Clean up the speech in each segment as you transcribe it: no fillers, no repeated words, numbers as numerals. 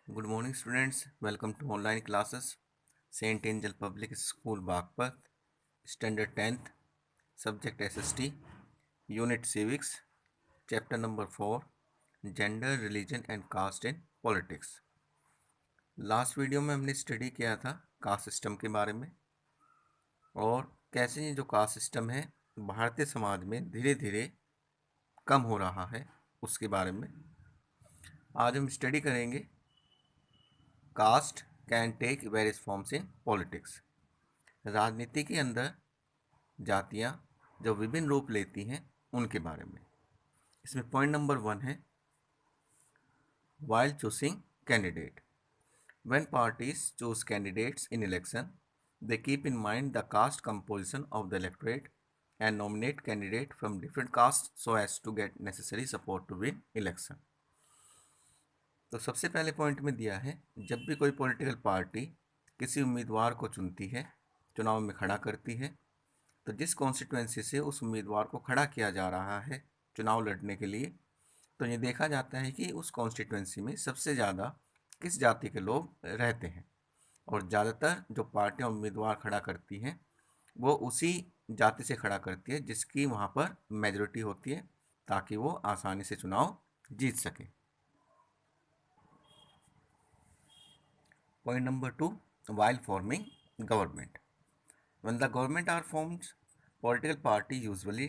Good morning, students. Welcome to online classes. Saint Angel Public School, Bagpat, Standard 10th, Subject SST, Unit Civics, Chapter number 4, Gender, Religion and Caste in Politics. Last video में हमने study किया था caste system के बारे में और कैसे ये जो कास्ट सिस्टम है भारतीय समाज में धीरे धीरे कम हो रहा है उसके बारे में। आज हम स्टडी करेंगे caste can take various forms in politics. राजनीति के अंदर जातियाँ जो विभिन्न रूप लेती हैं उनके बारे में। इसमें पॉइंट नंबर 1 है while choosing candidate. When parties choose candidates in election, they keep in mind the caste composition of the electorate and nominate candidate from different castes so as to get necessary support to win election. तो सबसे पहले point में दिया है जब भी कोई political party किसी उम्मीदवार को चुनती है, चुनाव में खड़ा करती है, तो जिस कॉन्स्टिट्यूएंसी से उस उम्मीदवार को खड़ा किया जा रहा है चुनाव लड़ने के लिए, तो ये देखा जाता है कि उस कॉन्स्टिट्यूएंसी में सबसे ज़्यादा किस जाति के लोग रहते हैं और ज़्यादातर जो पार्टियां उम्मीदवार खड़ा करती हैं वो उसी जाति से खड़ा करती है जिसकी वहाँ पर मेजॉरिटी होती है ताकि वो आसानी से चुनाव जीत सके। Point number 2, while forming government. When the government are formed, political party usually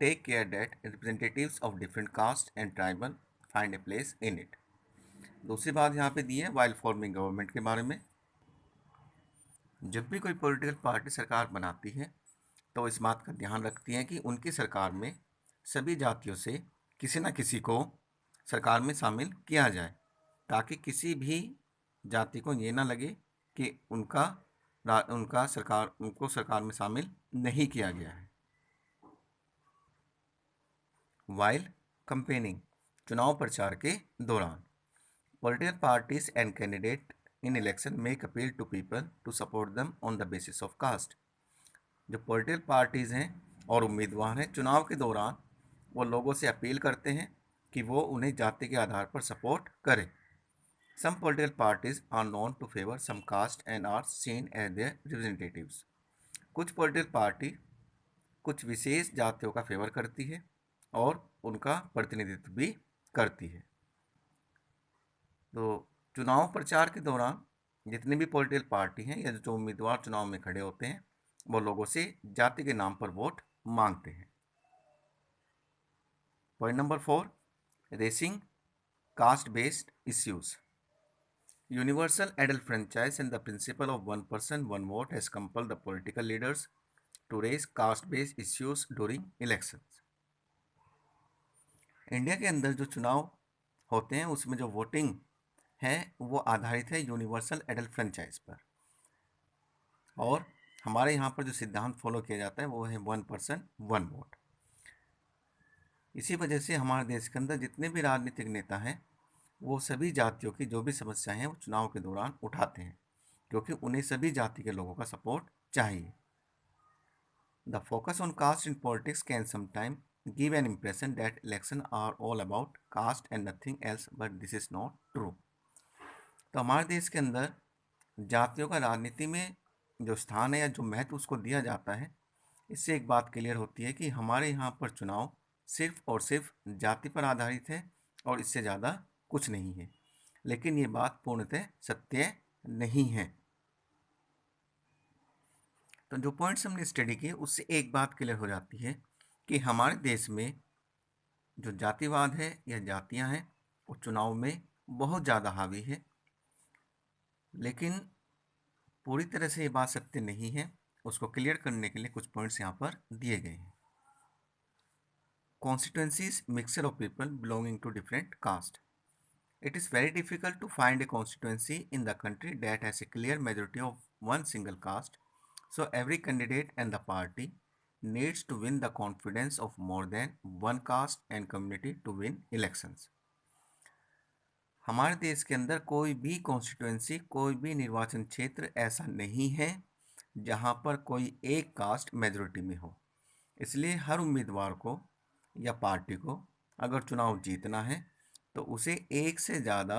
take care that representatives of different caste and tribal find a place in it. दूसरी बात यहाँ पे दी है while forming government के बारे में। जब भी कोई पॉलिटिकल पार्टी सरकार बनाती है तो इस बात का ध्यान रखती है कि उनकी सरकार में सभी जातियों से किसी न किसी को सरकार में शामिल किया जाए ताकि किसी भी जाति को ये ना लगे कि उनको सरकार में शामिल नहीं किया गया है। वाइल कंपेनिंग, चुनाव प्रचार के दौरान, political parties and candidate in election make appeal to people to support them on the basis of caste. जो पॉलिटिकल पार्टीज हैं और उम्मीदवार हैं चुनाव के दौरान वो लोगों से अपील करते हैं कि वो उन्हें जाति के आधार पर सपोर्ट करें। Some political parties are known to favor some caste and are seen as their representatives. कुछ पॉलिटिकल पार्टी कुछ विशेष जातियों का फेवर करती है और उनका प्रतिनिधित्व भी करती है। तो चुनाव प्रचार के दौरान जितनी भी पॉलिटिकल पार्टी हैं या जो उम्मीदवार चुनाव में खड़े होते हैं वो लोगों से जाति के नाम पर वोट मांगते हैं। Point number 4, racing caste based issues. Universal adult franchise and the principle of one person, one vote has compelled the political leaders to raise caste-based issues during elections. India के अंदर जो चुनाव होते हैं उसमें जो वोटिंग है वो आधारित है यूनिवर्सल एडल्ट फ्रेंचाइज पर और हमारे यहाँ पर जो सिद्धांत फॉलो किया जाता है वो है वन पर्सन वन वोट। इसी वजह से हमारे देश के अंदर जितने भी राजनीतिक नेता हैं वो सभी जातियों की जो भी समस्याएं हैं वो चुनाव के दौरान उठाते हैं क्योंकि उन्हें सभी जाति के लोगों का सपोर्ट चाहिए। The focus on caste in politics can sometime give an impression that election are all about caste and nothing else, but this is not true. तो हमारे देश के अंदर जातियों का राजनीति में जो स्थान है या जो महत्व उसको दिया जाता है, इससे एक बात क्लियर होती है कि हमारे यहाँ पर चुनाव सिर्फ और सिर्फ जाति पर आधारित है और इससे ज़्यादा कुछ नहीं है, लेकिन ये बात पूर्णतः सत्य नहीं है। तो जो पॉइंट्स हमने स्टडी किए उससे एक बात क्लियर हो जाती है कि हमारे देश में जो जातिवाद है या जातियां हैं वो चुनाव में बहुत ज़्यादा हावी है, लेकिन पूरी तरह से ये बात सत्य नहीं है। उसको क्लियर करने के लिए कुछ पॉइंट्स यहाँ पर दिए गए हैं। Constituencies mixture of people belonging to different caste. It is very difficult to find a constituency in the country that has a clear majority of one single caste, so every candidate and the party needs to win the confidence of more than one caste and community to win elections. हमारे देश के अंदर कोई भी constituency, कोई भी निर्वाचन क्षेत्र ऐसा नहीं है जहां पर कोई एक कास्ट मेजॉरिटी में हो। इसलिए हर उम्मीदवार को या पार्टी को अगर चुनाव जीतना है तो उसे एक से ज़्यादा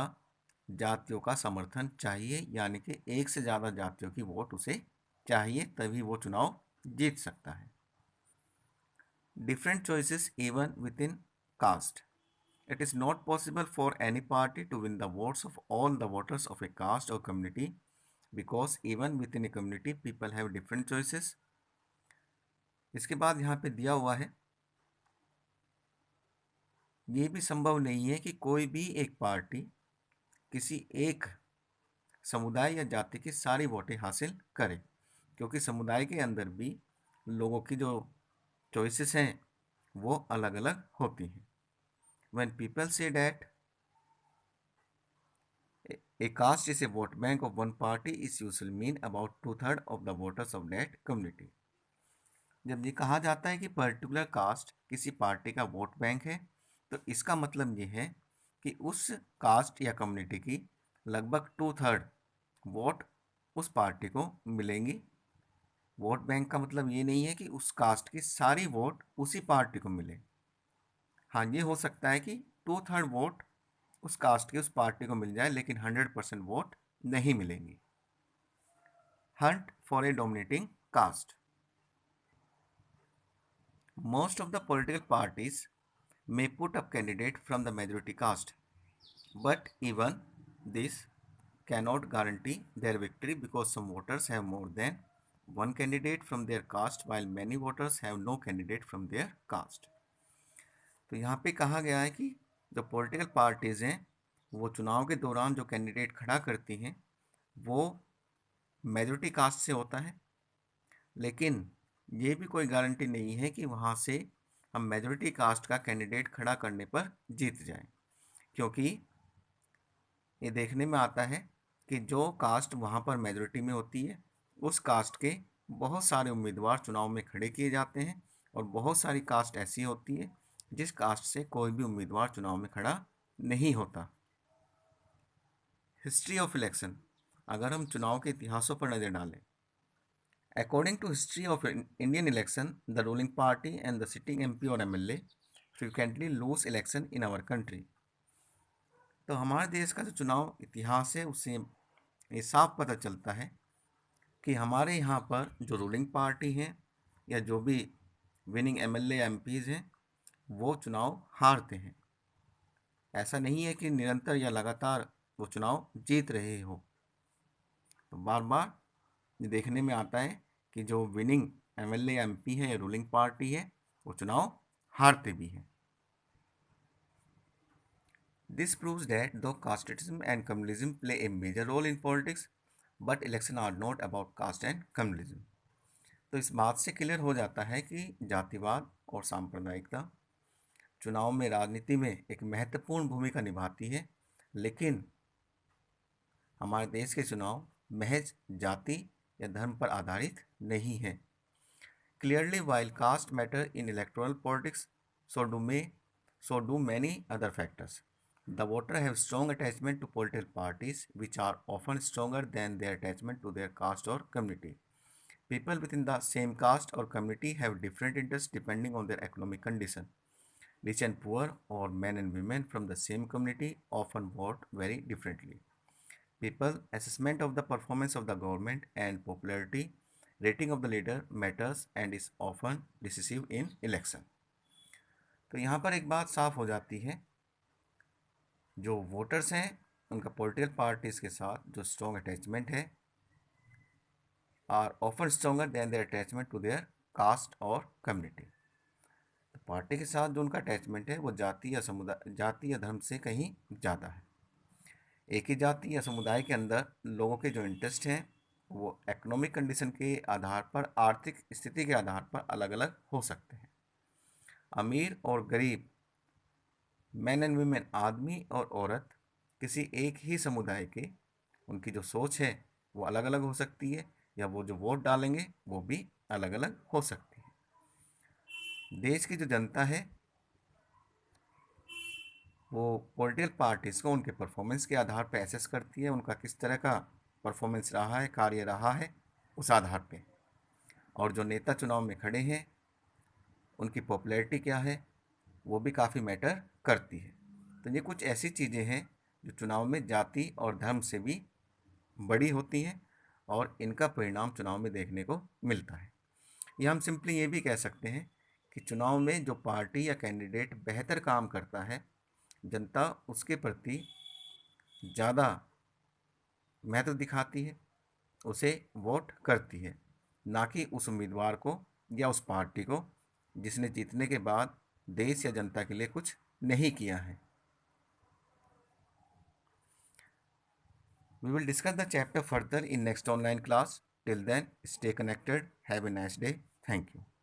जातियों का समर्थन चाहिए, यानी कि एक से ज़्यादा जातियों की वोट उसे चाहिए, तभी वो चुनाव जीत सकता है। Different choices even within caste. It is not possible for any party to win the votes of all the voters of a caste or community because even within a community people have different choices. इसके बाद यहाँ पे दिया हुआ है, ये भी संभव नहीं है कि कोई भी एक पार्टी किसी एक समुदाय या जाति की सारी वोटें हासिल करे, क्योंकि समुदाय के अंदर भी लोगों की जो चॉइसेस हैं वो अलग अलग होती हैं। When people say that a caste is a vote bank of one party, is usually mean about 2/3 of the voters of that community. जब ये कहा जाता है कि पर्टिकुलर कास्ट किसी पार्टी का वोट बैंक है, तो इसका मतलब ये है कि उस कास्ट या कम्युनिटी की लगभग 2/3 वोट उस पार्टी को मिलेंगी। वोट बैंक का मतलब ये नहीं है कि उस कास्ट की सारी वोट उसी पार्टी को मिले। हाँ, ये हो सकता है कि 2/3 वोट उस कास्ट की उस पार्टी को मिल जाए, लेकिन 100% वोट नहीं मिलेंगी। Hunt for a dominating caste. Most of the political parties may put up candidate from the majority caste, but even this cannot guarantee their victory because some voters have more than one candidate from their caste while many voters have no candidate from their caste. तो यहाँ पे कहा गया है कि जो political parties हैं वो चुनाव के दौरान जो कैंडिडेट खड़ा करती हैं वो मेजॉरिटी कास्ट से होता है, लेकिन ये भी कोई गारंटी नहीं है कि वहाँ से हम मेजॉरिटी कास्ट का कैंडिडेट खड़ा करने पर जीत जाएं, क्योंकि ये देखने में आता है कि जो कास्ट वहाँ पर मेजॉरिटी में होती है उस कास्ट के बहुत सारे उम्मीदवार चुनाव में खड़े किए जाते हैं, और बहुत सारी कास्ट ऐसी होती है जिस कास्ट से कोई भी उम्मीदवार चुनाव में खड़ा नहीं होता। हिस्ट्री ऑफ इलेक्शन, अगर हम चुनाव के इतिहासों पर नज़र डालें, according to history of Indian election, the ruling party and the sitting MP or MLA frequently lose election in our country. तो हमारे देश का जो चुनाव इतिहास है उससे ये साफ पता चलता है कि हमारे यहाँ पर जो रूलिंग पार्टी है या जो भी विनिंग MLA या MPs हैं वो चुनाव हारते हैं। ऐसा नहीं है कि निरंतर या लगातार वो चुनाव जीत रहे हो। तो बार बार ये देखने में आता है कि जो विनिंग MLA या MP है या रूलिंग पार्टी है वो चुनाव हारते भी हैं। This proves that though casteism and communalism play a major role in politics, but elections are not about caste and communalism. तो इस बात से क्लियर हो जाता है कि जातिवाद और सांप्रदायिकता चुनाव में राजनीति में एक महत्वपूर्ण भूमिका निभाती है, लेकिन हमारे देश के चुनाव महज जाति या धर्म पर आधारित नहीं है। Clearly, while caste matter in electoral politics, so do many other factors. The voter have strong attachment to political parties, which are often stronger than their attachment to their caste or community. People within the same caste or community have different interests depending on their economic condition. Rich and poor, or men and women from the same community, often vote very differently. People assessment of the performance of the government and popularity rating of the leader matters and is often decisive in election. तो यहाँ पर एक बात साफ हो जाती है, जो वोटर्स हैं उनका पॉलिटिकल पार्टीज के साथ जो स्ट्रॉन्ग अटैचमेंट है are often stronger than their attachment to their caste और कम्युनिटी। तो पार्टी के साथ जो उनका अटैचमेंट है वो जाति या धर्म से कहीं ज़्यादा है। एक ही जाति या समुदाय के अंदर लोगों के जो इंटरेस्ट हैं वो इकोनॉमिक कंडीशन के आधार पर, आर्थिक स्थिति के आधार पर अलग अलग हो सकते हैं। अमीर और गरीब, मैन एंड वीमेन, आदमी और औरत किसी एक ही समुदाय के, उनकी जो सोच है वो अलग अलग हो सकती है, या वो जो वोट डालेंगे वो भी अलग अलग हो सकती है। देश की जो जनता है वो पॉलिटिकल पार्टीज़ को उनके परफॉर्मेंस के आधार पर एसेस करती है, उनका किस तरह का परफॉर्मेंस रहा है, कार्य रहा है, उस आधार पे। और जो नेता चुनाव में खड़े हैं उनकी पॉपुलैरिटी क्या है वो भी काफ़ी मैटर करती है। तो ये कुछ ऐसी चीज़ें हैं जो चुनाव में जाति और धर्म से भी बड़ी होती हैं और इनका परिणाम चुनाव में देखने को मिलता है। या हम सिंपली ये भी कह सकते हैं कि चुनाव में जो पार्टी या कैंडिडेट बेहतर काम करता है, जनता उसके प्रति ज़्यादा महत्व दिखाती है, उसे वोट करती है, ना कि उस उम्मीदवार को या उस पार्टी को जिसने जीतने के बाद देश या जनता के लिए कुछ नहीं किया है। We will discuss the chapter further in next online class. Till then, stay connected. Have a nice day. Thank you.